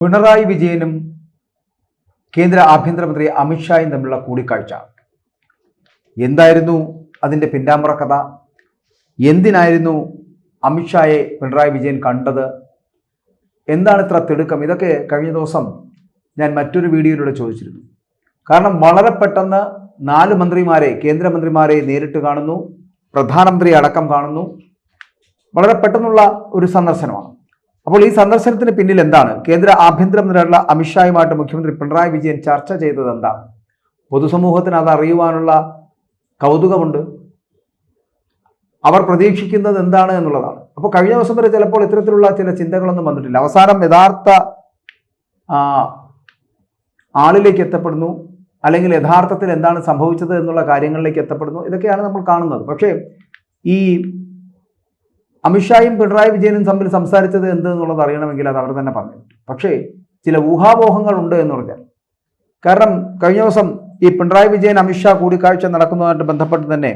പിണറായി വിജയനും കേന്ദ്ര ആഭ്യന്തരമന്ത്രി അമിത്ഷായും തമ്മിലുള്ള കൂടിക്കാഴ്ച എന്തായിരുന്നു? അതിൻ്റെ പിന്നാമ്പുറ കഥ എന്തിനായിരുന്നു അമിത്ഷായെ പിണറായി വിജയൻ കണ്ടത്? എന്താണ് ഇത്ര തിടുക്കം? ഇതൊക്കെ കഴിഞ്ഞ ദിവസം ഞാൻ മറ്റൊരു വീഡിയോയിലൂടെ ചോദിച്ചിരുന്നു. കാരണം വളരെ പെട്ടെന്ന് 4 മന്ത്രിമാരെ, കേന്ദ്രമന്ത്രിമാരെ നേരിട്ട് കാണുന്നു, പ്രധാനമന്ത്രി അടക്കം കാണുന്നു. വളരെ പെട്ടെന്നുള്ള ഒരു സന്ദർശനമാണ്. അപ്പോൾ ഈ സന്ദർശനത്തിന് പിന്നിൽ എന്താണ്? കേന്ദ്ര ആഭ്യന്തരമന്ത്രിയായിട്ടുള്ള അമിത്ഷായുമായിട്ട് മുഖ്യമന്ത്രി പിണറായി വിജയൻ ചർച്ച ചെയ്തത് എന്താണ്? പൊതുസമൂഹത്തിന് അത് അറിയുവാനുള്ള കൗതുകമുണ്ട്. അവർ പ്രതീക്ഷിക്കുന്നത് എന്താണ് എന്നുള്ളതാണ്. അപ്പോൾ കഴിഞ്ഞ ദിവസം വരെ ചിലപ്പോൾ ഇത്തരത്തിലുള്ള ചില ചിന്തകളൊന്നും വന്നിട്ടില്ല. അവസാനം യഥാർത്ഥ ആളിലേക്ക് എത്തപ്പെടുന്നു, അല്ലെങ്കിൽ യഥാർത്ഥത്തിൽ എന്താണ് സംഭവിച്ചത് എന്നുള്ള കാര്യങ്ങളിലേക്ക് എത്തപ്പെടുന്നു. ഇതൊക്കെയാണ് നമ്മൾ കാണുന്നത്. പക്ഷേ ഈ അമിത്ഷായും പിണറായി വിജയനും തമ്മിൽ സംസാരിച്ചത് എന്ത് എന്നുള്ളത് അറിയണമെങ്കിൽ അത് അവർ തന്നെ പറഞ്ഞു. പക്ഷേ ചില ഊഹാപോഹങ്ങൾ ഉണ്ട് എന്ന് പറഞ്ഞാൽ, കാരണം കഴിഞ്ഞ ദിവസം ഈ പിണറായി വിജയൻ അമിത്ഷാ കൂടിക്കാഴ്ച നടക്കുന്നതുമായിട്ട് ബന്ധപ്പെട്ട് തന്നെ